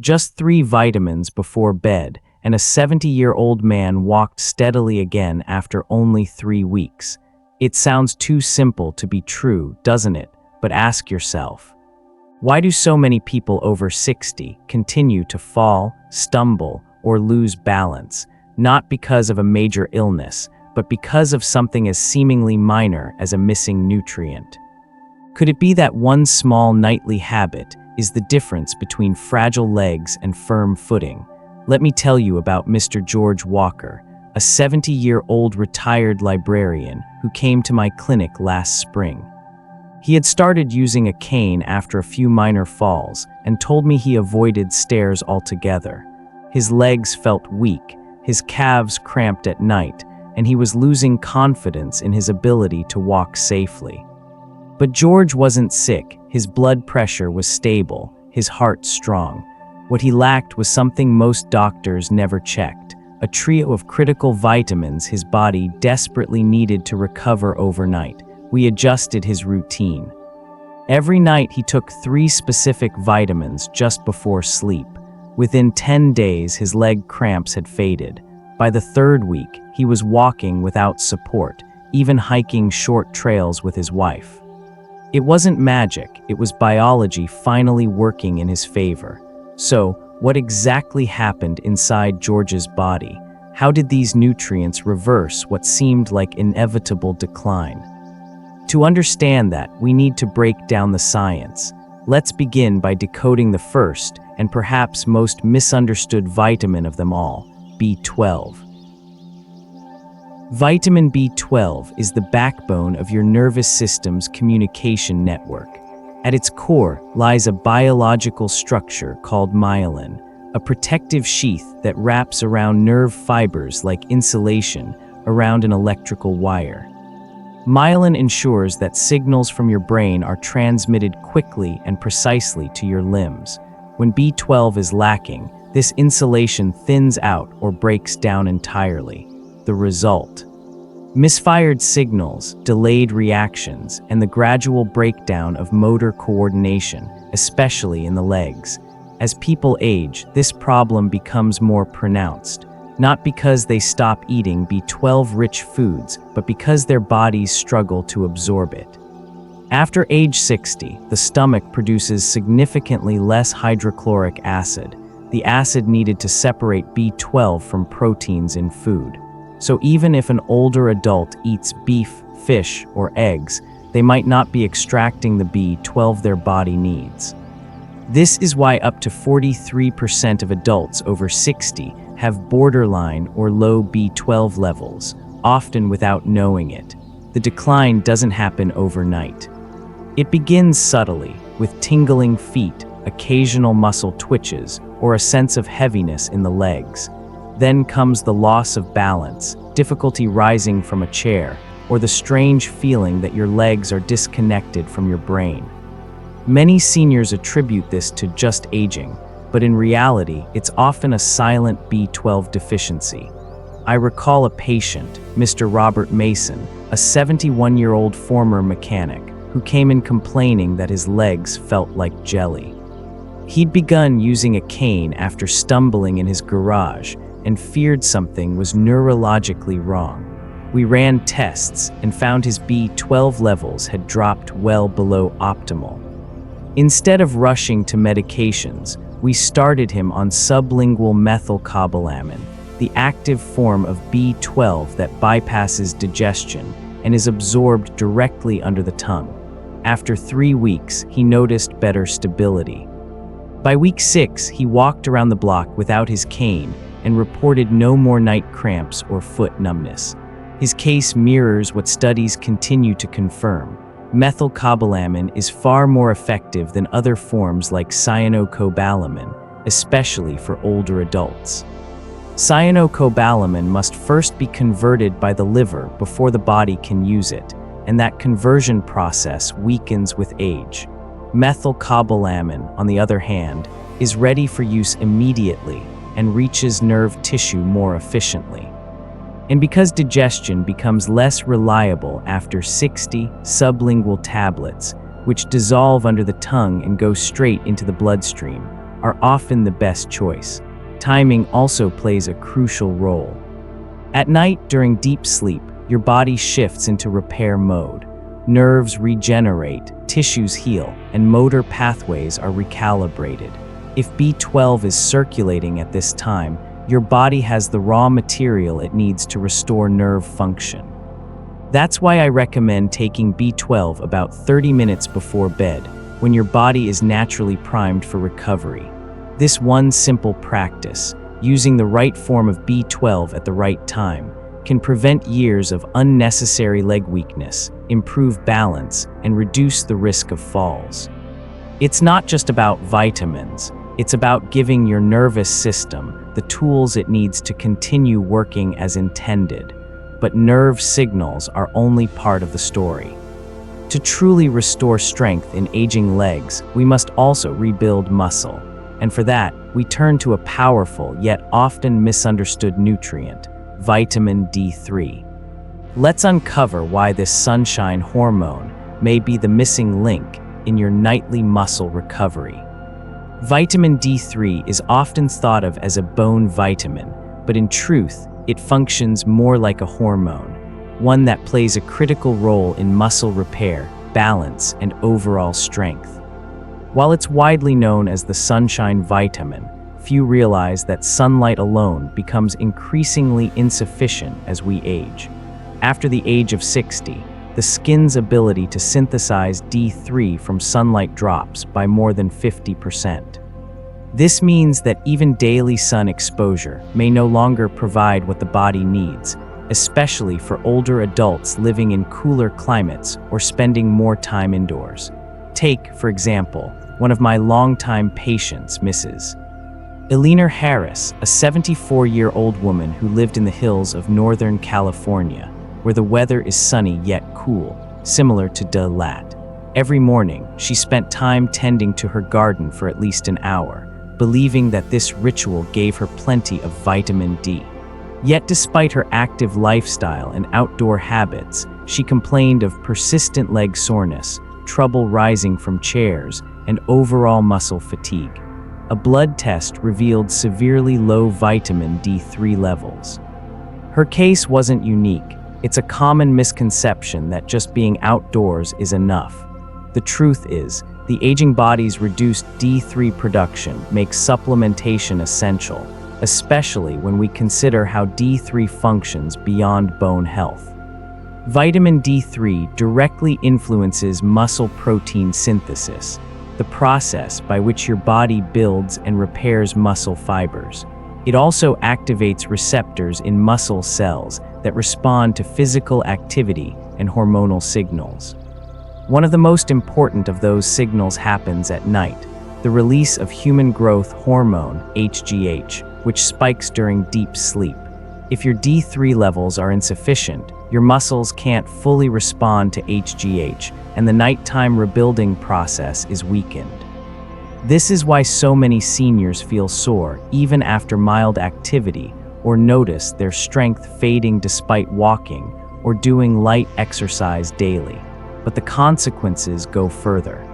Just 3 vitamins before bed, and a 70-year-old man walked steadily again after only 3 weeks. It sounds too simple to be true, doesn't it? But ask yourself, why do so many people over 60 continue to fall, stumble, or lose balance? Not because of a major illness, but because of something as seemingly minor as a missing nutrient. Could it be that one small nightly habit is the difference between fragile legs and firm footing? Let me tell you about Mr. George Walker, a 70-year-old retired librarian who came to my clinic last spring. He had started using a cane after a few minor falls and told me he avoided stairs altogether. His legs felt weak, his calves cramped at night, and he was losing confidence in his ability to walk safely. But George wasn't sick, his blood pressure was stable, his heart strong. What he lacked was something most doctors never checked, a trio of critical vitamins his body desperately needed to recover overnight. We adjusted his routine. Every night he took 3 specific vitamins just before sleep. Within 10 days, his leg cramps had faded. By the 3rd week, he was walking without support, even hiking short trails with his wife. It wasn't magic, it was biology finally working in his favor. So, what exactly happened inside George's body? How did these nutrients reverse what seemed like inevitable decline? To understand that, we need to break down the science. Let's begin by decoding the first and perhaps most misunderstood vitamin of them all, B12. Vitamin B12 is the backbone of your nervous system's communication network. At its core lies a biological structure called myelin, a protective sheath that wraps around nerve fibers like insulation around an electrical wire. Myelin ensures that signals from your brain are transmitted quickly and precisely to your limbs. When B12 is lacking, this insulation thins out or breaks down entirely. The result: misfired signals, delayed reactions, and the gradual breakdown of motor coordination, especially in the legs. As people age, this problem becomes more pronounced. Not because they stop eating B12-rich foods, but because their bodies struggle to absorb it. After age 60, the stomach produces significantly less hydrochloric acid, the acid needed to separate B12 from proteins in food. So even if an older adult eats beef, fish, or eggs, they might not be extracting the B12 their body needs. This is why up to 43% of adults over 60 have borderline or low B12 levels, often without knowing it. The decline doesn't happen overnight. It begins subtly, with tingling feet, occasional muscle twitches, or a sense of heaviness in the legs. Then comes the loss of balance, difficulty rising from a chair, or the strange feeling that your legs are disconnected from your brain. Many seniors attribute this to just aging, but in reality, it's often a silent B12 deficiency. I recall a patient, Mr. Robert Mason, a 71-year-old former mechanic, who came in complaining that his legs felt like jelly. He'd begun using a cane after stumbling in his garage and feared something was neurologically wrong. We ran tests and found his B12 levels had dropped well below optimal. Instead of rushing to medications, we started him on sublingual methylcobalamin, the active form of B12 that bypasses digestion and is absorbed directly under the tongue. After 3 weeks, he noticed better stability. By week 6, he walked around the block without his cane and reported no more night cramps or foot numbness. His case mirrors what studies continue to confirm. Methylcobalamin is far more effective than other forms like cyanocobalamin, especially for older adults. Cyanocobalamin must first be converted by the liver before the body can use it, and that conversion process weakens with age. Methylcobalamin, on the other hand, is ready for use immediately and reaches nerve tissue more efficiently. And because digestion becomes less reliable after 60 sublingual tablets, which dissolve under the tongue and go straight into the bloodstream, are often the best choice. Timing also plays a crucial role. At night, during deep sleep, your body shifts into repair mode. Nerves regenerate, tissues heal, and motor pathways are recalibrated. If B12 is circulating at this time, your body has the raw material it needs to restore nerve function. That's why I recommend taking B12 about 30 minutes before bed, when your body is naturally primed for recovery. This one simple practice, using the right form of B12 at the right time, can prevent years of unnecessary leg weakness, improve balance, and reduce the risk of falls. It's not just about vitamins. It's about giving your nervous system the tools it needs to continue working as intended. But nerve signals are only part of the story. To truly restore strength in aging legs, we must also rebuild muscle. And for that, we turn to a powerful yet often misunderstood nutrient, vitamin D3. Let's uncover why this sunshine hormone may be the missing link in your nightly muscle recovery. Vitamin D3 is often thought of as a bone vitamin, but in truth, it functions more like a hormone, one that plays a critical role in muscle repair, balance, and overall strength. While it's widely known as the sunshine vitamin, few realize that sunlight alone becomes increasingly insufficient as we age. After the age of 60, the skin's ability to synthesize D3 from sunlight drops by more than 50%. This means that even daily sun exposure may no longer provide what the body needs, especially for older adults living in cooler climates or spending more time indoors. Take, for example, one of my longtime patients, Mrs. Eleanor Harris, a 74-year-old woman who lived in the hills of Northern California, where the weather is sunny yet cool, similar to De Lat. Every morning, she spent time tending to her garden for at least an hour, believing that this ritual gave her plenty of vitamin D. Yet despite her active lifestyle and outdoor habits, she complained of persistent leg soreness, trouble rising from chairs, and overall muscle fatigue. A blood test revealed severely low vitamin D3 levels. Her case wasn't unique. It's a common misconception that just being outdoors is enough. The truth is, the aging body's reduced D3 production makes supplementation essential, especially when we consider how D3 functions beyond bone health. Vitamin D3 directly influences muscle protein synthesis, the process by which your body builds and repairs muscle fibers. It also activates receptors in muscle cells that respond to physical activity and hormonal signals. One of the most important of those signals happens at night, the release of human growth hormone, HGH, which spikes during deep sleep. If your D3 levels are insufficient, your muscles can't fully respond to HGH, and the nighttime rebuilding process is weakened. This is why so many seniors feel sore even after mild activity, or notice their strength fading despite walking or doing light exercise daily. But the consequences go further.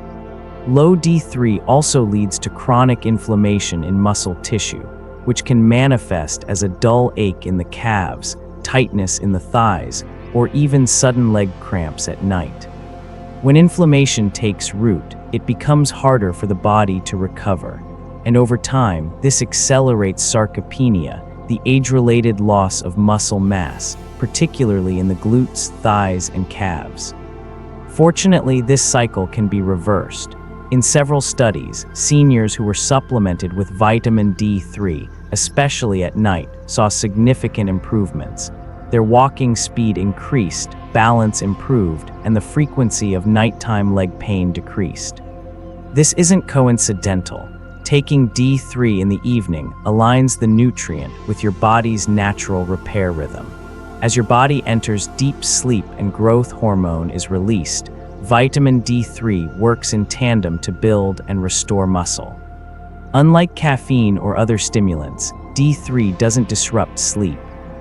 Low D3 also leads to chronic inflammation in muscle tissue, which can manifest as a dull ache in the calves, tightness in the thighs, or even sudden leg cramps at night. When inflammation takes root, it becomes harder for the body to recover, and over time, this accelerates sarcopenia, the age-related loss of muscle mass, particularly in the glutes, thighs, and calves. Fortunately, this cycle can be reversed. In several studies, seniors who were supplemented with vitamin D3, especially at night, saw significant improvements. Their walking speed increased, balance improved, and the frequency of nighttime leg pain decreased. This isn't coincidental. Taking D3 in the evening aligns the nutrient with your body's natural repair rhythm. As your body enters deep sleep and growth hormone is released, vitamin D3 works in tandem to build and restore muscle. Unlike caffeine or other stimulants, D3 doesn't disrupt sleep.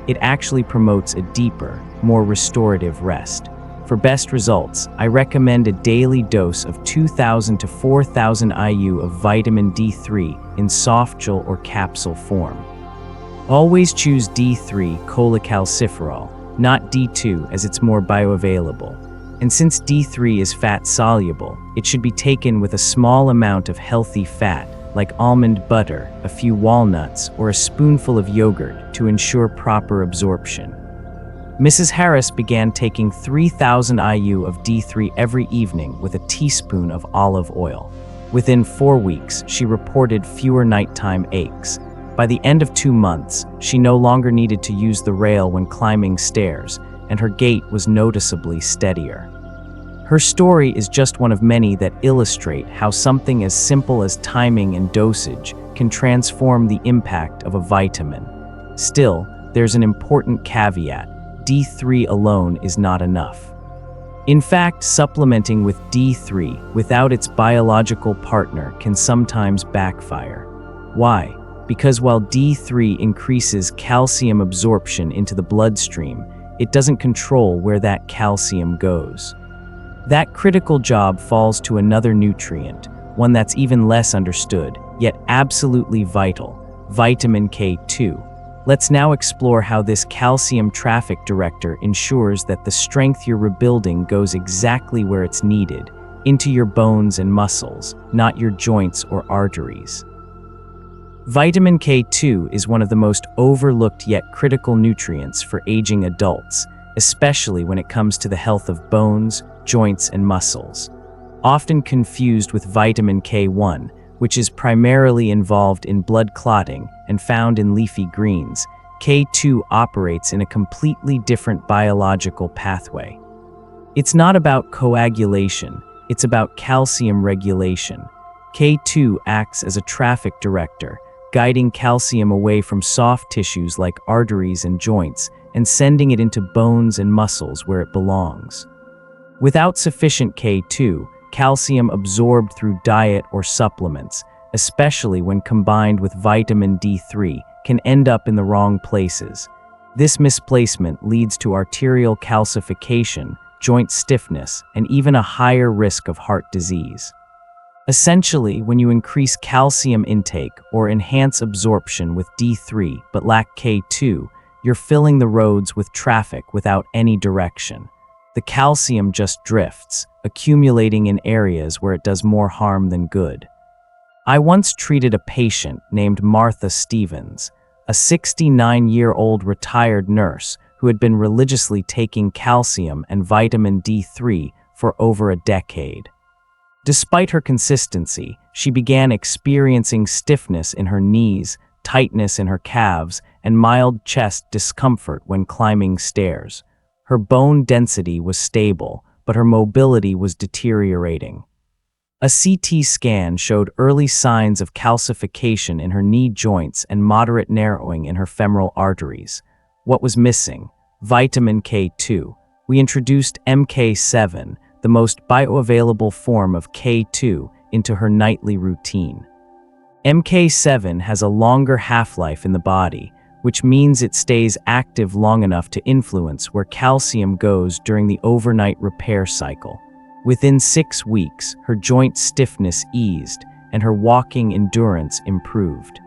It actually promotes a deeper, more restorative rest. For best results, I recommend a daily dose of 2,000 to 4,000 IU of vitamin D3 in soft gel or capsule form. Always choose D3 cholecalciferol, not D2, as it's more bioavailable. And since D3 is fat-soluble, it should be taken with a small amount of healthy fat, like almond butter, a few walnuts, or a spoonful of yogurt to ensure proper absorption. Mrs. Harris began taking 3,000 IU of D3 every evening with a teaspoon of olive oil. Within 4 weeks, she reported fewer nighttime aches. By the end of 2 months, she no longer needed to use the rail when climbing stairs, and her gait was noticeably steadier. Her story is just one of many that illustrate how something as simple as timing and dosage can transform the impact of a vitamin. Still, there's an important caveat. D3 alone is not enough. In fact, supplementing with D3 without its biological partner can sometimes backfire. Why? Because while D3 increases calcium absorption into the bloodstream, it doesn't control where that calcium goes. That critical job falls to another nutrient, one that's even less understood, yet absolutely vital: vitamin K2. Let's now explore how this calcium traffic director ensures that the strength you're rebuilding goes exactly where it's needed, into your bones and muscles, not your joints or arteries. Vitamin K2 is one of the most overlooked yet critical nutrients for aging adults, especially when it comes to the health of bones, joints, and muscles. Often confused with vitamin K1, which is primarily involved in blood clotting and found in leafy greens, K2 operates in a completely different biological pathway. It's not about coagulation, it's about calcium regulation. K2 acts as a traffic director, guiding calcium away from soft tissues like arteries and joints and sending it into bones and muscles where it belongs. Without sufficient K2, calcium absorbed through diet or supplements, especially when combined with vitamin D3, can end up in the wrong places. This misplacement leads to arterial calcification, joint stiffness, and even a higher risk of heart disease. Essentially, when you increase calcium intake or enhance absorption with D3 but lack K2, you're filling the roads with traffic without any direction. The calcium just drifts, accumulating in areas where it does more harm than good. I once treated a patient named Martha Stevens, a 69-year-old retired nurse who had been religiously taking calcium and vitamin D3 for over a decade. Despite her consistency, she began experiencing stiffness in her knees, tightness in her calves, and mild chest discomfort when climbing stairs. Her bone density was stable, but her mobility was deteriorating. A CT scan showed early signs of calcification in her knee joints and moderate narrowing in her femoral arteries. What was missing? Vitamin K2. We introduced MK7, the most bioavailable form of K2, into her nightly routine. MK7 has a longer half-life in the body, which means it stays active long enough to influence where calcium goes during the overnight repair cycle. Within 6 weeks, her joint stiffness eased and her walking endurance improved.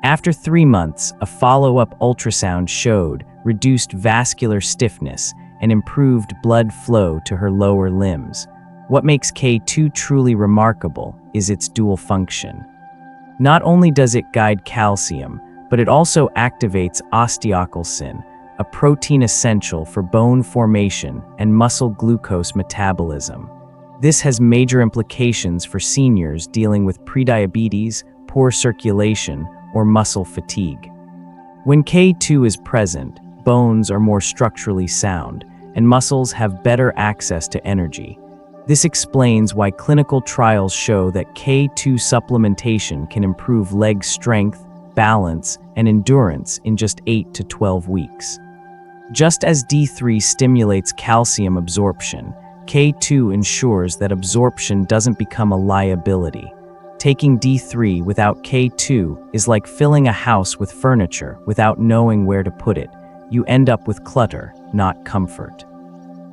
After 3 months, a follow-up ultrasound showed reduced vascular stiffness and improved blood flow to her lower limbs. What makes K2 truly remarkable is its dual function. Not only does it guide calcium, but it also activates osteocalcin, a protein essential for bone formation and muscle glucose metabolism. This has major implications for seniors dealing with prediabetes, poor circulation, or muscle fatigue. When K2 is present, bones are more structurally sound, and muscles have better access to energy. This explains why clinical trials show that K2 supplementation can improve leg strength, balance, and endurance in just 8 to 12 weeks. Just as D3 stimulates calcium absorption, K2 ensures that absorption doesn't become a liability. Taking D3 without K2 is like filling a house with furniture without knowing where to put it. You end up with clutter, not comfort.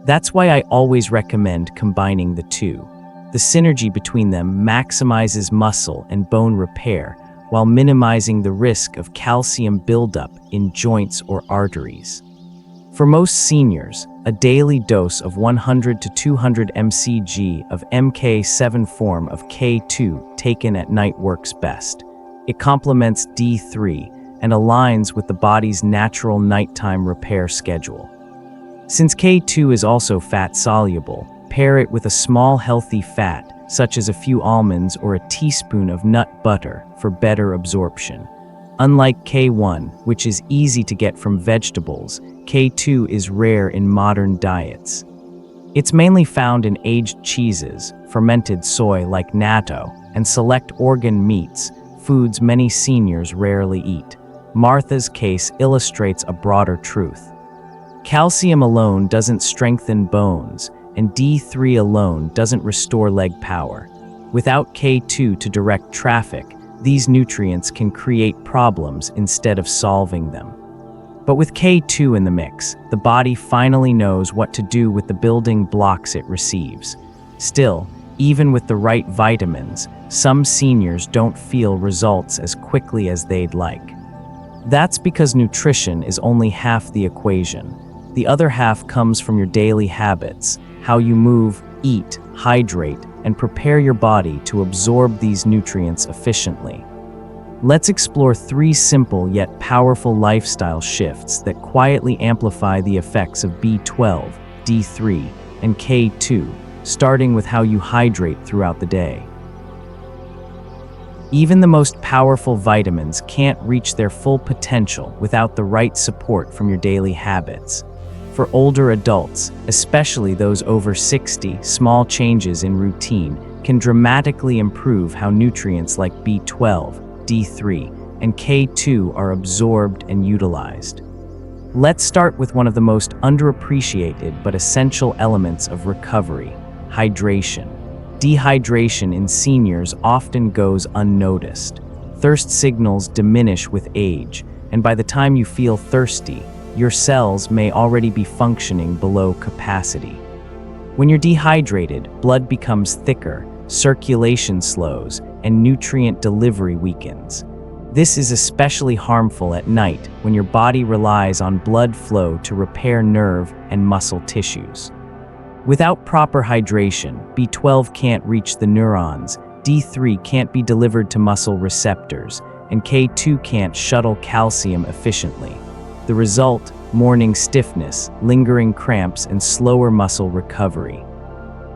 That's why I always recommend combining the two. The synergy between them maximizes muscle and bone repair while minimizing the risk of calcium buildup in joints or arteries. For most seniors, a daily dose of 100 to 200 mcg of MK7 form of K2 taken at night works best. It complements D3 and aligns with the body's natural nighttime repair schedule. Since K2 is also fat-soluble, pair it with a small healthy fat, such as a few almonds or a teaspoon of nut butter, for better absorption. Unlike K1, which is easy to get from vegetables, K2 is rare in modern diets. It's mainly found in aged cheeses, fermented soy like natto, and select organ meats, foods many seniors rarely eat. Martha's case illustrates a broader truth. Calcium alone doesn't strengthen bones, and D3 alone doesn't restore leg power. Without K2 to direct traffic, these nutrients can create problems instead of solving them. But with K2 in the mix, the body finally knows what to do with the building blocks it receives. Still, even with the right vitamins, some seniors don't feel results as quickly as they'd like. That's because nutrition is only half the equation. The other half comes from your daily habits, how you move, eat, hydrate, and prepare your body to absorb these nutrients efficiently. Let's explore 3 simple yet powerful lifestyle shifts that quietly amplify the effects of B12, D3, and K2, starting with how you hydrate throughout the day. Even the most powerful vitamins can't reach their full potential without the right support from your daily habits. For older adults, especially those over 60, small changes in routine can dramatically improve how nutrients like B12, D3, and K2 are absorbed and utilized. Let's start with one of the most underappreciated but essential elements of recovery: hydration. Dehydration in seniors often goes unnoticed. Thirst signals diminish with age, and by the time you feel thirsty, your cells may already be functioning below capacity. When you're dehydrated, blood becomes thicker, circulation slows, and nutrient delivery weakens. This is especially harmful at night when your body relies on blood flow to repair nerve and muscle tissues. Without proper hydration, B12 can't reach the neurons, D3 can't be delivered to muscle receptors, and K2 can't shuttle calcium efficiently. The result: morning stiffness, lingering cramps, and slower muscle recovery.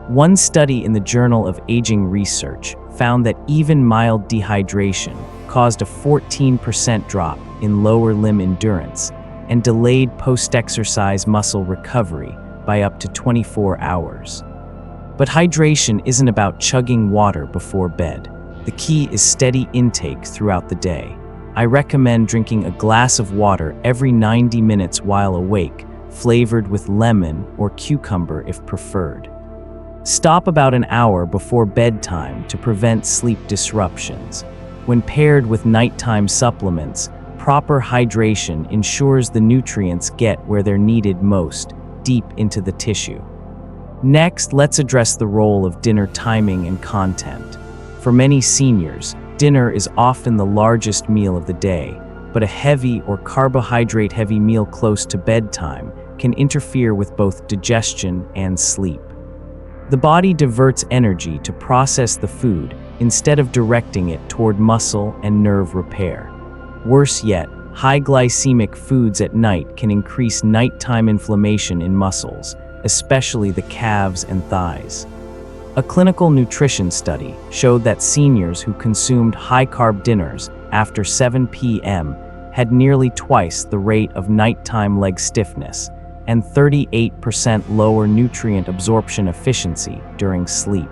One study in the Journal of Aging Research found that even mild dehydration caused a 14% drop in lower limb endurance and delayed post-exercise muscle recovery by up to 24 hours. But hydration isn't about chugging water before bed. The key is steady intake throughout the day. I recommend drinking a glass of water every 90 minutes while awake, flavored with lemon or cucumber if preferred. Stop about an hour before bedtime to prevent sleep disruptions. When paired with nighttime supplements, proper hydration ensures the nutrients get where they're needed most, deep into the tissue. Next, let's address the role of dinner timing and content. For many seniors, dinner is often the largest meal of the day, but a heavy or carbohydrate-heavy meal close to bedtime can interfere with both digestion and sleep. The body diverts energy to process the food instead of directing it toward muscle and nerve repair. Worse yet, high glycemic foods at night can increase nighttime inflammation in muscles, especially the calves and thighs. A clinical nutrition study showed that seniors who consumed high-carb dinners after 7 p.m. had nearly twice the rate of nighttime leg stiffness and 38% lower nutrient absorption efficiency during sleep.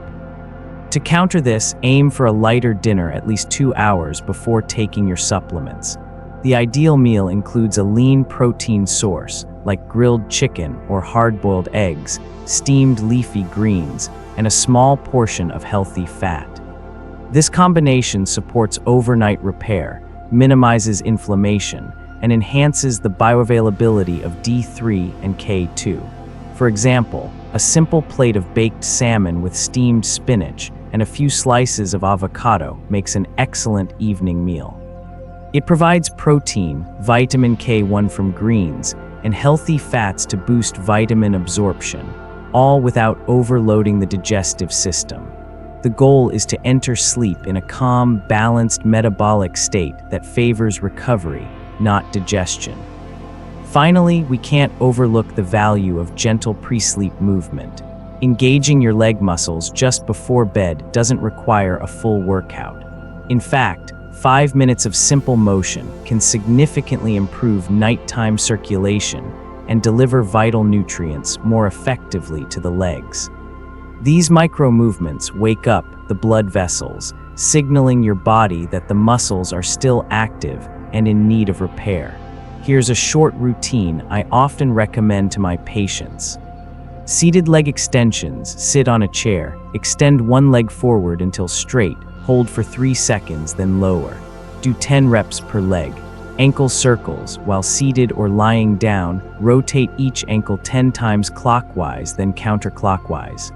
To counter this, aim for a lighter dinner at least 2 hours before taking your supplements. The ideal meal includes a lean protein source, like grilled chicken or hard-boiled eggs, steamed leafy greens, and a small portion of healthy fat. This combination supports overnight repair, minimizes inflammation, and enhances the bioavailability of D3 and K2. For example, a simple plate of baked salmon with steamed spinach and a few slices of avocado makes an excellent evening meal. It provides protein, vitamin K1 from greens, and healthy fats to boost vitamin absorption, all without overloading the digestive system. The goal is to enter sleep in a calm, balanced metabolic state that favors recovery, not digestion. Finally, we can't overlook the value of gentle pre-sleep movement. Engaging your leg muscles just before bed doesn't require a full workout. In fact, 5 minutes of simple motion can significantly improve nighttime circulation and deliver vital nutrients more effectively to the legs. These micro movements wake up the blood vessels, signaling your body that the muscles are still active and in need of repair. Here's a short routine I often recommend to my patients. Seated leg extensions. Sit on a chair, extend one leg forward until straight, hold for 3 seconds, then lower. Do 10 reps per leg. Ankle circles. While seated or lying down, rotate each ankle 10 times clockwise, then counterclockwise.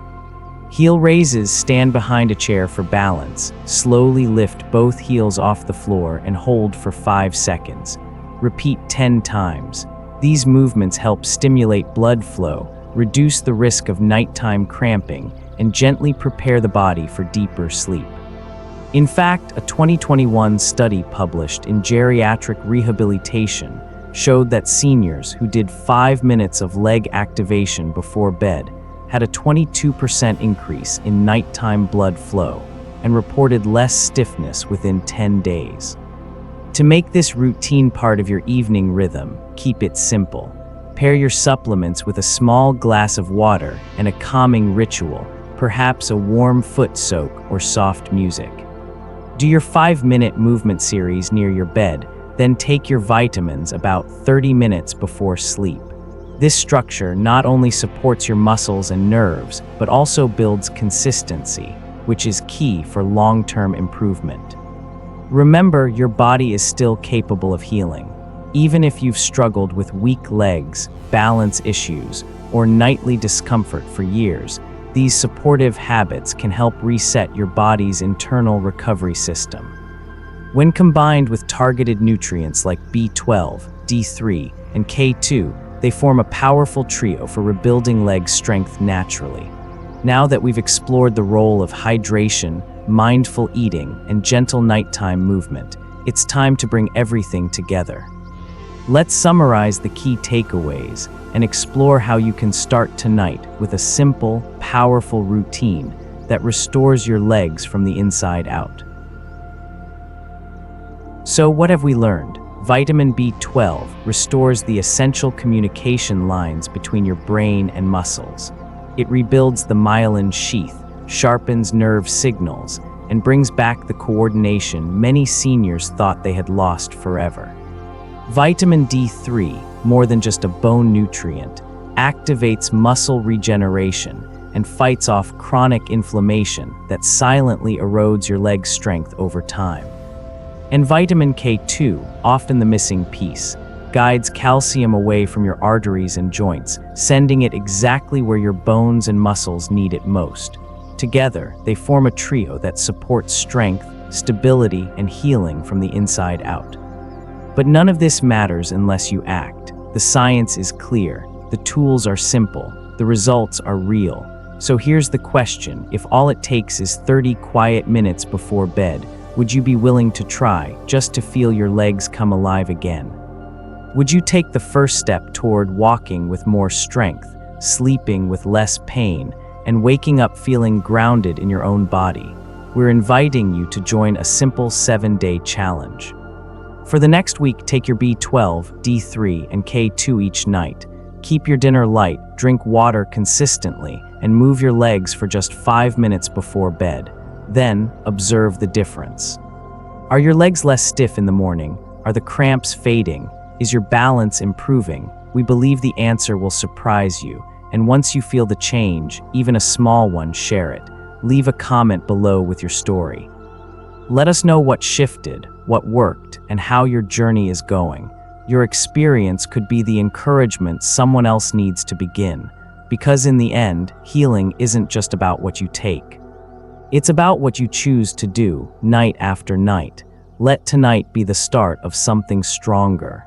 Heel raises. Stand behind a chair for balance. Slowly lift both heels off the floor and hold for 5 seconds. Repeat 10 times. These movements help stimulate blood flow, reduce the risk of nighttime cramping, and gently prepare the body for deeper sleep. In fact, a 2021 study published in Geriatric Rehabilitation showed that seniors who did 5 minutes of leg activation before bed had a 22% increase in nighttime blood flow and reported less stiffness within 10 days. To make this routine part of your evening rhythm, keep it simple. Pair your supplements with a small glass of water and a calming ritual, perhaps a warm foot soak or soft music. Do your 5-minute movement series near your bed, then take your vitamins about 30 minutes before sleep. This structure not only supports your muscles and nerves, but also builds consistency, which is key for long-term improvement. Remember, your body is still capable of healing. Even if you've struggled with weak legs, balance issues, or nightly discomfort for years, these supportive habits can help reset your body's internal recovery system. When combined with targeted nutrients like B12, D3, and K2, they form a powerful trio for rebuilding leg strength naturally. Now that we've explored the role of hydration, mindful eating, and gentle nighttime movement, it's time to bring everything together. Let's summarize the key takeaways and explore how you can start tonight with a simple, powerful routine that restores your legs from the inside out. So, what have we learned? Vitamin B12 restores the essential communication lines between your brain and muscles. It rebuilds the myelin sheath, sharpens nerve signals, and brings back the coordination many seniors thought they had lost forever. Vitamin D3, more than just a bone nutrient, activates muscle regeneration and fights off chronic inflammation that silently erodes your leg's strength over time. And vitamin K2, often the missing piece, guides calcium away from your arteries and joints, sending it exactly where your bones and muscles need it most. Together, they form a trio that supports strength, stability, and healing from the inside out. But none of this matters unless you act. The science is clear, the tools are simple, the results are real. So here's the question: if all it takes is 30 quiet minutes before bed, would you be willing to try, just to feel your legs come alive again? Would you take the first step toward walking with more strength, sleeping with less pain, and waking up feeling grounded in your own body? We're inviting you to join a simple 7-day challenge. For the next week, take your B12, D3, and K2 each night. Keep your dinner light, drink water consistently, and move your legs for just 5 minutes before bed. Then, observe the difference. Are your legs less stiff in the morning? Are the cramps fading? Is your balance improving? We believe the answer will surprise you. And once you feel the change, even a small one, share it. Leave a comment below with your story. Let us know what shifted, what worked, and how your journey is going. Your experience could be the encouragement someone else needs to begin. Because in the end, healing isn't just about what you take. It's about what you choose to do night after night. Let tonight be the start of something stronger.